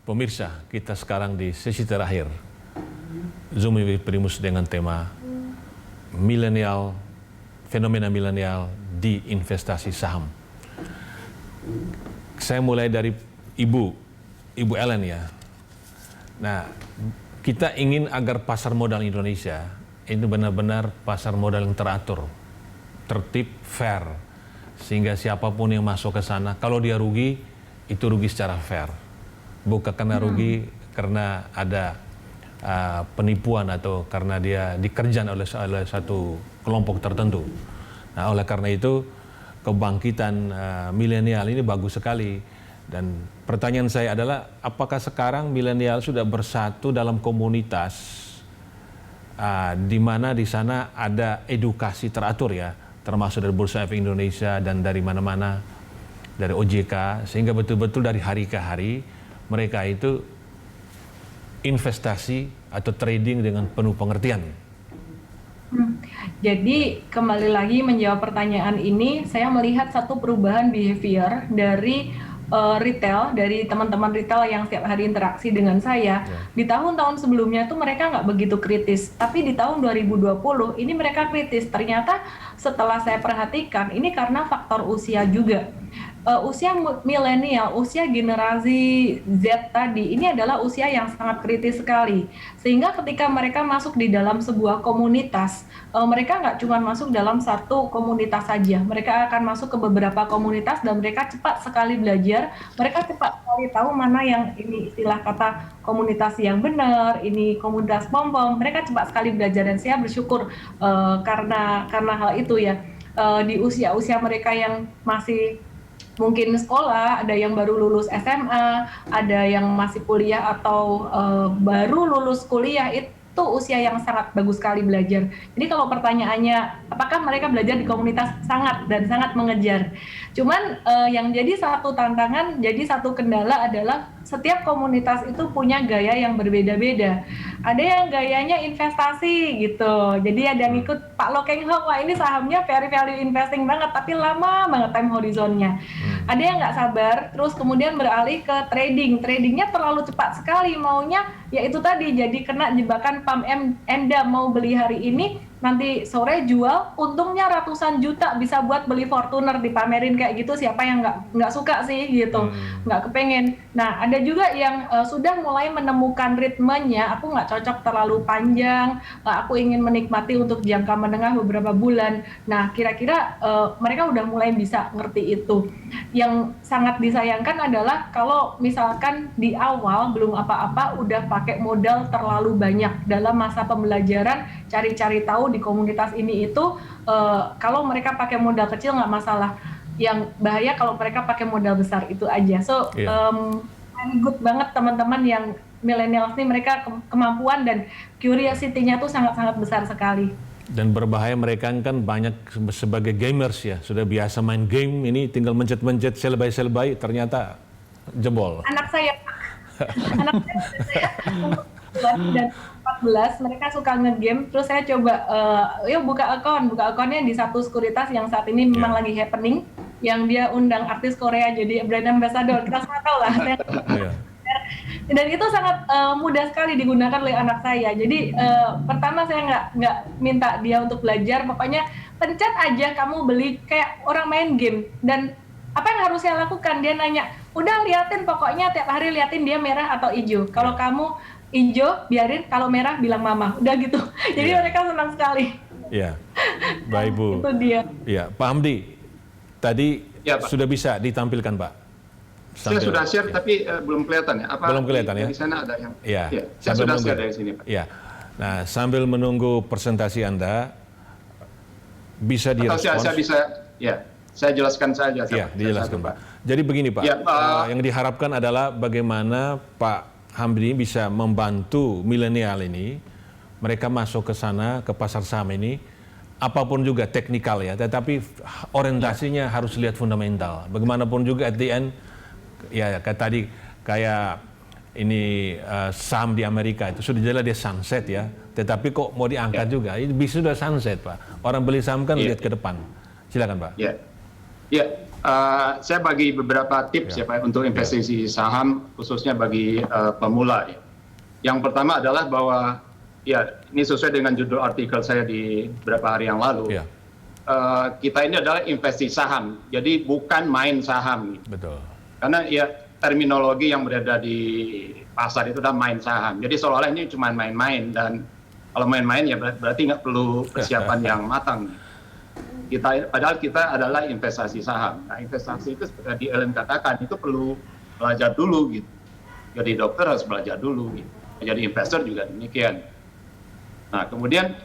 Pemirsa, kita sekarang di sesi terakhir Zoom with Primus dengan tema milenial, fenomena milenial di investasi saham. Saya mulai dari Ibu Ellen ya. Nah, kita ingin agar pasar modal Indonesia itu benar-benar pasar modal yang teratur, tertib, fair, sehingga siapapun yang masuk ke sana, kalau dia rugi, itu rugi secara fair. Bukan karena rugi karena ada penipuan atau karena dia dikerjakan oleh satu kelompok tertentu. Nah, oleh karena itu kebangkitan milenial ini bagus sekali. Dan pertanyaan saya adalah, apakah sekarang milenial sudah bersatu dalam komunitas di mana di sana ada edukasi teratur ya, termasuk dari Bursa Efek Indonesia dan dari mana-mana, dari OJK, sehingga betul-betul dari hari ke hari mereka itu investasi atau trading dengan penuh pengertian. Jadi kembali lagi menjawab pertanyaan ini, saya melihat satu perubahan behavior dari retail, dari teman-teman retail yang setiap hari interaksi dengan saya. Di tahun-tahun sebelumnya tuh mereka nggak begitu kritis, tapi di tahun 2020 ini mereka kritis. Ternyata setelah saya perhatikan, ini karena faktor usia juga. Usia milenial, usia generasi Z tadi, ini adalah usia yang sangat kritis sekali. Sehingga ketika mereka masuk di dalam sebuah komunitas, mereka nggak cuma masuk dalam satu komunitas saja. Mereka akan masuk ke beberapa komunitas dan mereka cepat sekali belajar. Mereka cepat sekali tahu mana yang ini istilah kata komunitas yang benar, ini komunitas pom-pom. Mereka cepat sekali belajar dan saya bersyukur karena hal itu ya. Di usia-usia mereka yang masih mungkin sekolah, ada yang baru lulus SMA, ada yang masih kuliah atau baru lulus kuliah, itu usia yang sangat bagus sekali belajar. Jadi kalau pertanyaannya, apakah mereka belajar di komunitas? Sangat dan sangat mengejar. Cuman yang jadi satu tantangan, jadi satu kendala adalah setiap komunitas itu punya gaya yang berbeda-beda. Ada yang gayanya investasi gitu. Jadi ada yang ikut Pak Lo Keng Ho, wah ini sahamnya very value investing banget, tapi lama banget time horizonnya. Ada yang nggak sabar, terus kemudian beralih ke trading. Tradingnya terlalu cepat sekali, maunya ya itu tadi, jadi kena jebakan pump and dump, mau beli hari ini, nanti sore jual, untungnya ratusan juta, bisa buat beli Fortuner dipamerin kayak gitu. Siapa yang nggak suka sih gitu, nggak kepengen. Nah, ada juga yang sudah mulai menemukan ritmenya, aku nggak cocok terlalu panjang, aku ingin menikmati untuk jangka menengah beberapa bulan. Nah, kira-kira mereka udah mulai bisa ngerti itu. Yang sangat disayangkan adalah kalau misalkan di awal belum apa-apa udah pakai modal terlalu banyak dalam masa pembelajaran, cari-cari tahu di komunitas ini itu, kalau mereka pakai modal kecil nggak masalah. Yang bahaya kalau mereka pakai modal besar, itu aja. So, good banget teman-teman yang millennials ini, mereka kemampuan dan curiosity-nya tuh sangat-sangat besar sekali. Dan berbahaya, mereka kan banyak sebagai gamers ya, sudah biasa main game, ini tinggal mencet-mencet selbai-selbai, ternyata jebol. Anak saya dan 14, mereka suka ngegame, terus saya coba yuk buka akunnya di satu sekuritas yang saat ini memang lagi happening, yang dia undang artis Korea jadi brand ambassador, kita semua tahu lah. Dan itu sangat mudah sekali digunakan oleh anak saya. Jadi pertama saya nggak minta dia untuk belajar, pokoknya pencet aja kamu beli, kayak orang main game. Dan apa yang harus saya lakukan? Dia nanya, udah liatin pokoknya tiap hari, liatin dia merah atau hijau. Kalau kamu hijau biarin, kalau merah bilang mama. Udah gitu. Jadi mereka senang sekali. Iya, baik Bu. Itu dia. Iya, Pak Hamdi, tadi sudah bisa ditampilkan Pak? Saya sudah share, tapi belum kelihatan ya. Apa belum kelihatan ya? Di sana ada yang. Ya. Saya sudah share dari sini, Pak. Ya. Nah, sambil menunggu presentasi Anda, bisa direspons. Atau saya bisa, saya jelaskan saja. Ya, dijelaskan Pak. Jadi begini Pak, yang diharapkan adalah bagaimana Pak Hamdi bisa membantu milenial ini, mereka masuk ke sana, ke pasar saham ini, apapun juga teknikal ya, tetapi orientasinya harus lihat fundamental. Bagaimanapun juga at the end, ya kayak tadi, kayak ini saham di Amerika itu sudah jelas dia sunset ya, tetapi kok mau diangkat juga, ini bisa sudah sunset Pak. Orang beli saham kan lihat ke depan. Silakan Pak. Ya, Saya bagi beberapa tips ya Pak untuk investasi saham khususnya bagi pemula ya. Yang pertama adalah bahwa ya ini sesuai dengan judul artikel saya di beberapa hari yang lalu. Kita ini adalah investasi saham, jadi bukan main saham. Betul. Karena ya terminologi yang berada di pasar itu adalah main saham. Jadi seolah-olah ini cuma main-main, dan kalau main-main ya berarti nggak perlu persiapan yang matang. Padahal kita adalah investasi saham. Nah, investasi itu seperti Ellen katakan, itu perlu belajar dulu gitu. Jadi dokter harus belajar dulu gitu. Jadi investor juga demikian. Nah, kemudian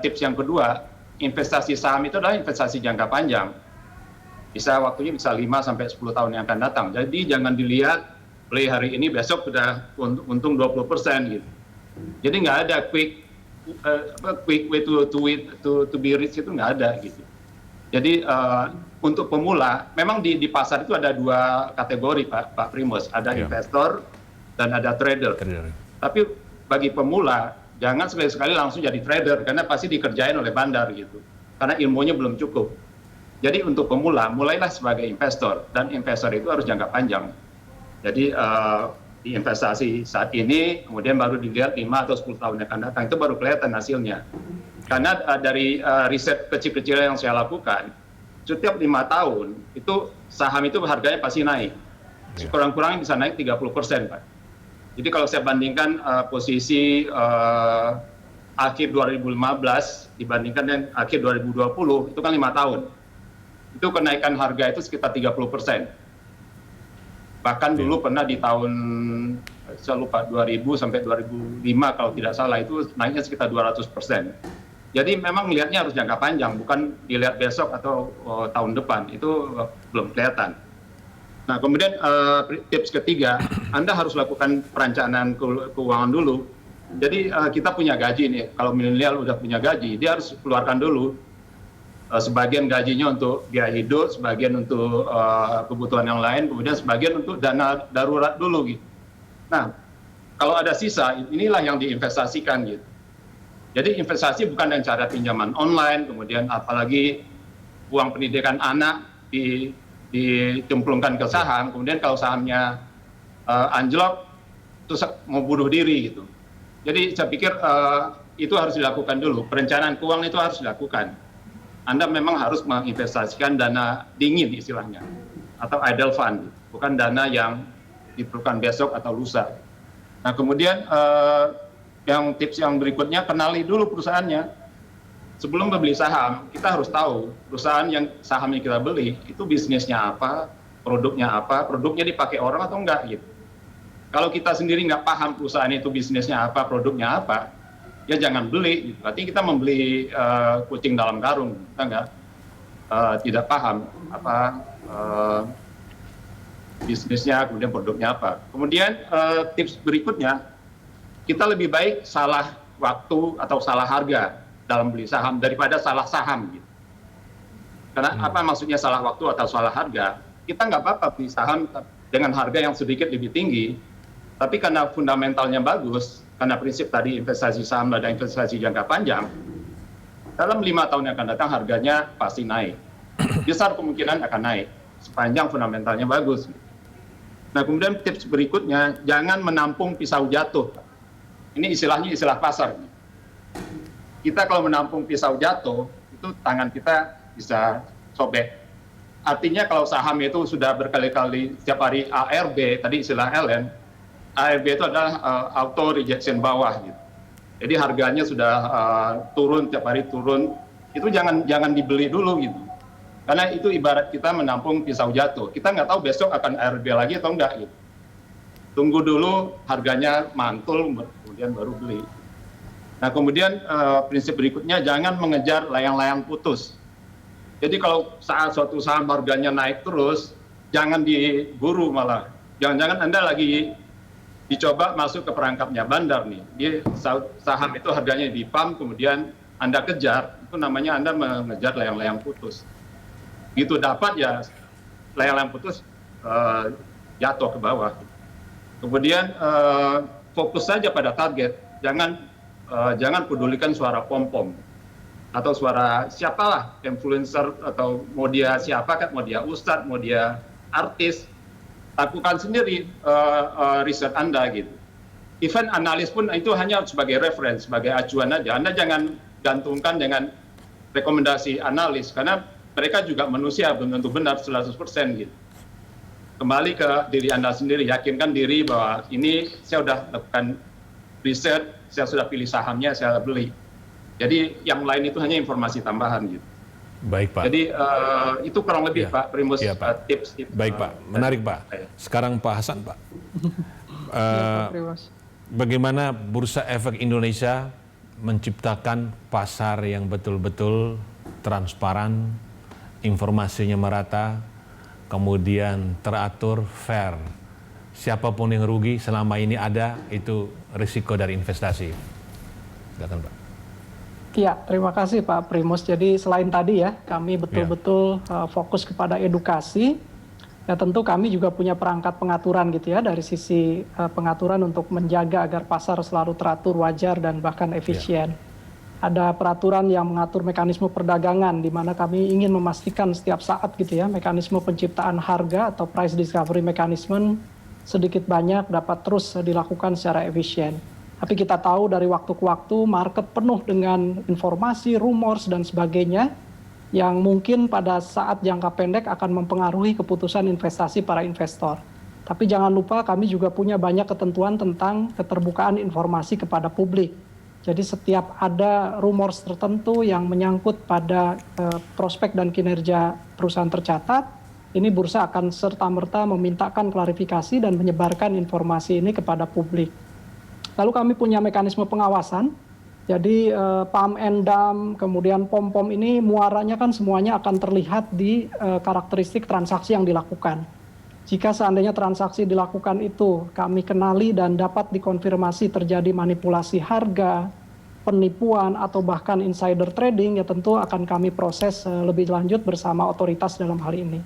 tips yang kedua, investasi saham itu adalah investasi jangka panjang. Waktunya bisa 5 sampai 10 tahun yang akan datang. Jadi jangan dilihat beli hari ini besok sudah untung 20% gitu. Jadi nggak ada quick way to be rich, itu nggak ada gitu. Jadi untuk pemula memang di pasar itu ada dua kategori Pak Primus, ada investor dan ada trader. Tapi bagi pemula jangan sekali-sekali langsung jadi trader, karena pasti dikerjain oleh bandar gitu, karena ilmunya belum cukup. Jadi untuk pemula mulailah sebagai investor, dan investor itu harus jangka panjang. Jadi di investasi saat ini, kemudian baru dilihat 5 atau 10 tahun yang akan datang, itu baru kelihatan hasilnya. Karena dari riset kecil-kecil yang saya lakukan, setiap 5 tahun itu saham itu harganya pasti naik. Kurang-kurangnya bisa naik 30%, Pak. Jadi kalau saya bandingkan posisi akhir 2015 dibandingkan dengan akhir 2020, itu kan 5 tahun. Itu kenaikan harga itu sekitar 30%. Bahkan dulu pernah di tahun, saya lupa, 2000 sampai 2005 kalau tidak salah, itu naiknya sekitar 200%. Jadi memang melihatnya harus jangka panjang, bukan dilihat besok atau tahun depan, itu belum kelihatan. Nah, kemudian tips ketiga, Anda harus lakukan perencanaan keuangan dulu. Jadi kita punya gaji nih, kalau milenial udah punya gaji, dia harus keluarkan dulu sebagian gajinya untuk biaya hidup, sebagian untuk kebutuhan yang lain, kemudian sebagian untuk dana darurat dulu gitu. Nah, kalau ada sisa, inilah yang diinvestasikan gitu. Jadi investasi bukan dengan cara pinjaman online, kemudian apalagi uang pendidikan anak dicemplungkan ke saham, kemudian kalau sahamnya anjlok, terus mau bunuh diri gitu. Jadi saya pikir itu harus dilakukan dulu, perencanaan keuangan itu harus dilakukan. Anda memang harus menginvestasikan dana dingin istilahnya, atau idle fund, bukan dana yang diperlukan besok atau lusa. Nah, kemudian yang tips yang berikutnya, kenali dulu perusahaannya. Sebelum membeli saham, kita harus tahu perusahaan yang saham yang kita beli itu bisnisnya apa, produknya dipakai orang atau enggak gitu. Kalau kita sendiri nggak paham perusahaan itu bisnisnya apa, produknya apa, ya jangan beli. Berarti kita membeli kucing dalam karung, kita tidak paham apa bisnisnya, kemudian produknya apa. Kemudian tips berikutnya, kita lebih baik salah waktu atau salah harga dalam beli saham daripada salah saham gitu. Karena apa maksudnya salah waktu atau salah harga? Kita nggak apa-apa beli saham dengan harga yang sedikit lebih tinggi, tapi karena fundamentalnya bagus, karena prinsip tadi investasi saham ada investasi jangka panjang, dalam 5 tahun yang akan datang harganya pasti naik. Besar kemungkinan akan naik, sepanjang fundamentalnya bagus. Nah, kemudian tips berikutnya, jangan menampung pisau jatuh. Ini istilahnya istilah pasar. Kita kalau menampung pisau jatuh, itu tangan kita bisa sobek. Artinya kalau saham itu sudah berkali-kali setiap hari ARB, tadi istilah Ellen, ARB itu adalah auto rejection bawah gitu. Jadi harganya sudah turun, tiap hari turun, itu jangan dibeli dulu gitu. Karena itu ibarat kita menampung pisau jatuh. Kita nggak tahu besok akan ARB lagi atau enggak gitu. Tunggu dulu harganya mantul, kemudian baru beli. Nah, kemudian prinsip berikutnya, jangan mengejar layang-layang putus. Jadi kalau saat suatu saham harganya naik terus, jangan diburu malah. Jangan-jangan Anda lagi dicoba masuk ke perangkapnya bandar nih. Dia saham itu harganya di pump, kemudian Anda kejar, itu namanya Anda mengejar layang-layang putus. Gitu dapat ya layang-layang putus jatuh ke bawah. Kemudian fokus saja pada target, jangan pedulikan suara pom-pom. atau suara siapalah, influencer, atau mau dia siapa kan, mau dia ustadz, mau dia artis, lakukan sendiri riset Anda gitu. Event analis pun itu hanya sebagai reference, sebagai acuan aja. Anda jangan gantungkan dengan rekomendasi analis, karena mereka juga manusia, belum tentu benar 100% gitu. Kembali ke diri Anda sendiri, yakinkan diri bahwa ini saya sudah lakukan riset, saya sudah pilih sahamnya, saya beli. Jadi yang lain itu hanya informasi tambahan gitu. Baik Pak. Jadi itu kurang lebih Ya. Pak Primus, Ya, Pak. tips-tips. Baik Pak, menarik Pak. Sekarang Pak Hasan Pak. Pak Primus. Bagaimana Bursa Efek Indonesia menciptakan pasar yang betul-betul transparan, informasinya merata, kemudian teratur, fair. Siapapun yang rugi selama ini ada, itu risiko dari investasi. Silakan Pak. Ya, terima kasih Pak Primus. Jadi selain tadi ya, kami betul-betul fokus kepada edukasi. Ya tentu kami juga punya perangkat pengaturan gitu ya, dari sisi pengaturan untuk menjaga agar pasar selalu teratur, wajar, dan bahkan efisien. Ada peraturan yang mengatur mekanisme perdagangan, di mana kami ingin memastikan setiap saat gitu ya, mekanisme penciptaan harga atau price discovery mechanism sedikit banyak dapat terus dilakukan secara efisien. Tapi kita tahu dari waktu ke waktu market penuh dengan informasi, rumors, dan sebagainya yang mungkin pada saat jangka pendek akan mempengaruhi keputusan investasi para investor. Tapi jangan lupa kami juga punya banyak ketentuan tentang keterbukaan informasi kepada publik. Jadi setiap ada rumors tertentu yang menyangkut pada prospek dan kinerja perusahaan tercatat, ini bursa akan serta-merta memintakan klarifikasi dan menyebarkan informasi ini kepada publik. Lalu kami punya mekanisme pengawasan, jadi pam endam, kemudian pom-pom ini muaranya kan semuanya akan terlihat di karakteristik transaksi yang dilakukan. Jika seandainya transaksi dilakukan itu kami kenali dan dapat dikonfirmasi terjadi manipulasi harga, penipuan, atau bahkan insider trading, ya tentu akan kami proses lebih lanjut bersama otoritas dalam hal ini.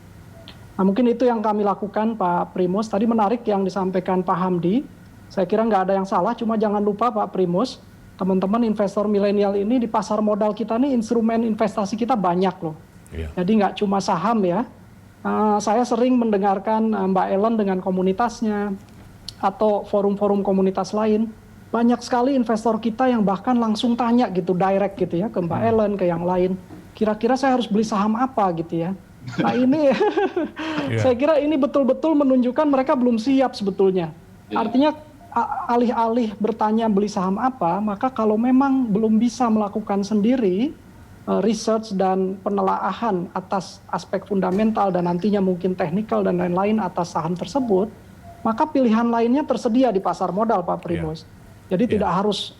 Nah mungkin itu yang kami lakukan Pak Primus. Tadi menarik yang disampaikan Pak Hamdi. Saya kira nggak ada yang salah, cuma jangan lupa Pak Primus, teman-teman investor milenial ini di pasar modal kita nih instrumen investasi kita banyak loh. Iya. Jadi nggak cuma saham ya. Saya sering mendengarkan Mbak Ellen dengan komunitasnya atau forum-forum komunitas lain. Banyak sekali investor kita yang bahkan langsung tanya gitu, direct gitu ya ke Mbak Ellen, ke yang lain. Kira-kira saya harus beli saham apa gitu ya. Nah ini saya kira ini betul-betul menunjukkan mereka belum siap sebetulnya. Artinya alih-alih bertanya beli saham apa, maka kalau memang belum bisa melakukan sendiri research dan penelaahan atas aspek fundamental dan nantinya mungkin teknikal dan lain-lain atas saham tersebut, maka pilihan lainnya tersedia di pasar modal Pak Primus. Jadi tidak harus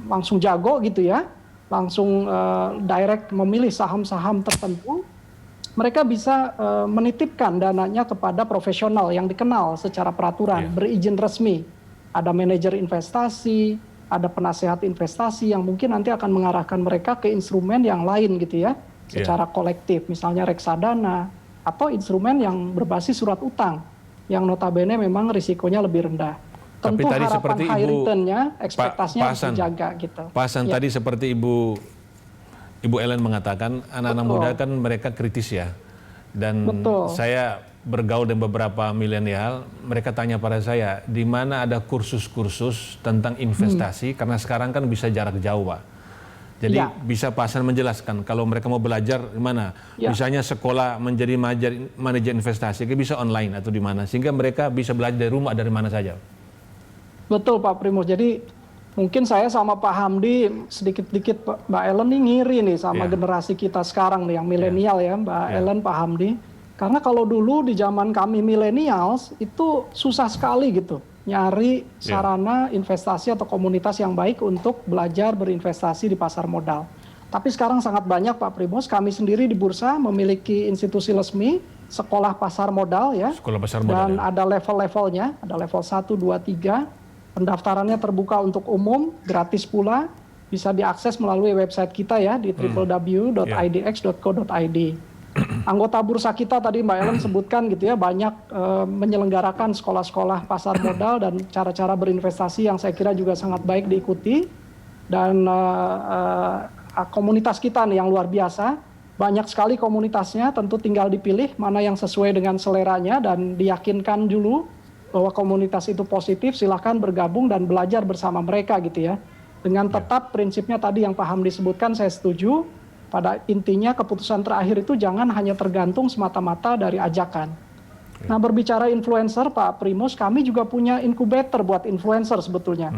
langsung jago gitu ya, langsung direct memilih saham-saham tertentu. Mereka bisa menitipkan dananya kepada profesional yang dikenal secara peraturan, berizin resmi. Ada manajer investasi, ada penasehat investasi yang mungkin nanti akan mengarahkan mereka ke instrumen yang lain gitu ya, secara kolektif. Misalnya reksadana atau instrumen yang berbasis surat utang, yang notabene memang risikonya lebih rendah. Tapi Tentu tadi harapan seperti high Ibu return-nya, ekspektasinya harus dijaga gitu. Pak Hasan, tadi seperti Ibu Ellen mengatakan, anak-anak muda kan mereka kritis ya. Dan saya bergaul dengan beberapa milenial, mereka tanya pada saya, di mana ada kursus-kursus tentang investasi, karena sekarang kan bisa jarak jauh Pak. Jadi bisa Pak Hasan menjelaskan, kalau mereka mau belajar di mana? Misalnya sekolah menjadi manajer investasi, bisa online atau di mana? Sehingga mereka bisa belajar dari rumah, dari mana saja. Betul Pak Primus, jadi mungkin saya sama Pak Hamdi sedikit-sedikit Mbak Ellen nih ngiri nih sama generasi kita sekarang nih yang milenial ya Mbak Ellen, Pak Hamdi. Karena kalau dulu di zaman kami milenials itu susah sekali gitu nyari sarana investasi atau komunitas yang baik untuk belajar berinvestasi di pasar modal. Tapi sekarang sangat banyak Pak Primus, kami sendiri di Bursa memiliki institusi resmi sekolah pasar modal ya. Sekolah pasar modal. Dan ada level-levelnya, ada level 1, 2, 3. Pendaftarannya terbuka untuk umum, gratis pula, bisa diakses melalui website kita ya di www.idx.co.id. Anggota bursa kita tadi Mbak Ellen sebutkan gitu ya, banyak menyelenggarakan sekolah-sekolah pasar modal dan cara-cara berinvestasi yang saya kira juga sangat baik diikuti. Dan komunitas kita nih yang luar biasa. Banyak sekali komunitasnya, tentu tinggal dipilih mana yang sesuai dengan seleranya dan diyakinkan dulu bahwa komunitas itu positif, silahkan bergabung dan belajar bersama mereka gitu ya. Dengan tetap prinsipnya tadi yang Pak Hamdi sebutkan, saya setuju. Pada intinya keputusan terakhir itu jangan hanya tergantung semata-mata dari ajakan. Nah, berbicara influencer, Pak Primus, kami juga punya inkubator buat influencer sebetulnya.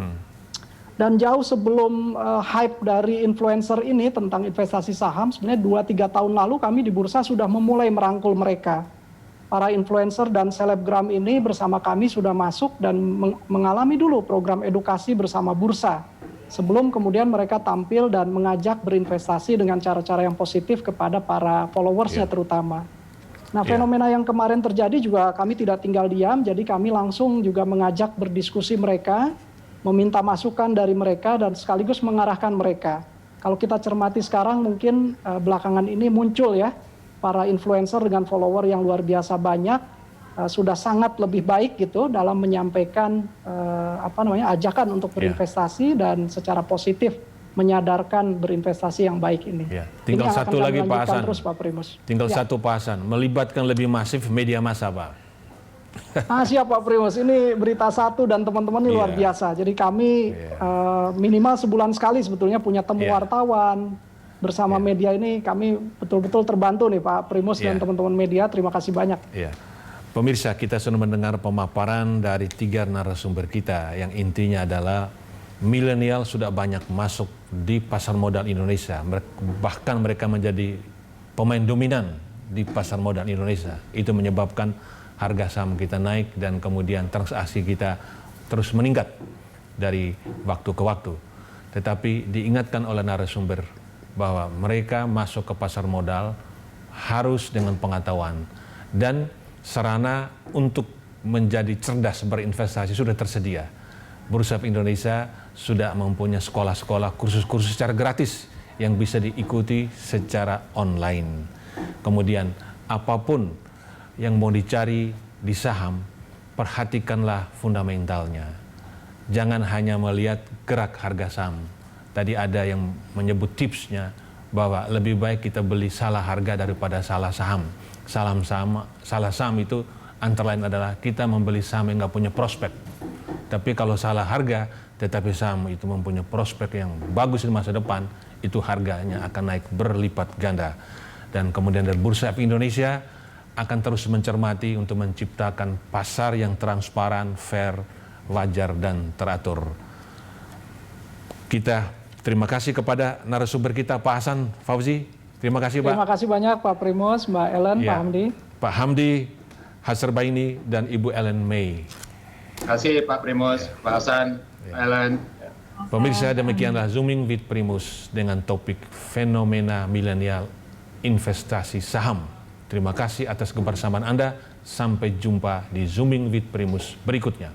Dan jauh sebelum hype dari influencer ini tentang investasi saham, sebenarnya 2-3 tahun lalu kami di bursa sudah memulai merangkul mereka. Para influencer dan selebgram ini bersama kami sudah masuk dan mengalami dulu program edukasi bersama bursa. Sebelum kemudian mereka tampil dan mengajak berinvestasi dengan cara-cara yang positif kepada para followersnya terutama. Nah, fenomena yang kemarin terjadi juga kami tidak tinggal diam, jadi kami langsung juga mengajak berdiskusi mereka, meminta masukan dari mereka dan sekaligus mengarahkan mereka. Kalau kita cermati sekarang mungkin belakangan ini muncul ya, para influencer dengan follower yang luar biasa banyak, sudah sangat lebih baik gitu dalam menyampaikan ajakan untuk berinvestasi dan secara positif menyadarkan berinvestasi yang baik ini. Ya. Tinggal ini satu lagi Pak Hasan. Terus, Pak Primus. Tinggal satu Pak Hasan, melibatkan lebih masif media massa Pak. Siap Pak Primus, ini berita satu dan teman-teman ini luar biasa. Jadi kami minimal sebulan sekali sebetulnya punya temu wartawan bersama media ini. Kami betul-betul terbantu nih Pak Primus dan teman-teman media. Terima kasih banyak. Pemirsa, kita sudah mendengar pemaparan dari 3 narasumber kita yang intinya adalah milenial sudah banyak masuk di pasar modal Indonesia. Bahkan mereka menjadi pemain dominan di pasar modal Indonesia. Itu menyebabkan harga saham kita naik dan kemudian transaksi kita terus meningkat dari waktu ke waktu. Tetapi diingatkan oleh narasumber bahwa mereka masuk ke pasar modal harus dengan pengetahuan dan sarana untuk menjadi cerdas berinvestasi sudah tersedia. Bursa Efek Indonesia sudah mempunyai sekolah-sekolah, kursus-kursus secara gratis yang bisa diikuti secara online. Kemudian apapun yang mau dicari di saham, perhatikanlah fundamentalnya. Jangan hanya melihat gerak harga saham. Tadi ada yang menyebut tipsnya bahwa lebih baik kita beli salah harga daripada salah saham. Salah saham itu antara lain adalah kita membeli saham yang nggak punya prospek. Tapi kalau salah harga, tetapi saham itu mempunyai prospek yang bagus di masa depan, itu harganya akan naik berlipat ganda. Dan kemudian dari Bursa Efek Indonesia akan terus mencermati untuk menciptakan pasar yang transparan, fair, wajar, dan teratur. Kita terima kasih kepada narasumber kita, Pak Hasan Fauzi. Terima kasih, Pak. Terima kasih banyak, Pak Primus, Mbak Ellen, Pak Hamdi. Pak Hamdi Hasserbaini dan Ibu Ellen May. Terima kasih Pak Primus, Pak Hasan, Ellen. Pemirsa, demikianlah Zooming with Primus dengan topik fenomena milenial investasi saham. Terima kasih atas kebersamaan Anda. Sampai jumpa di Zooming with Primus berikutnya.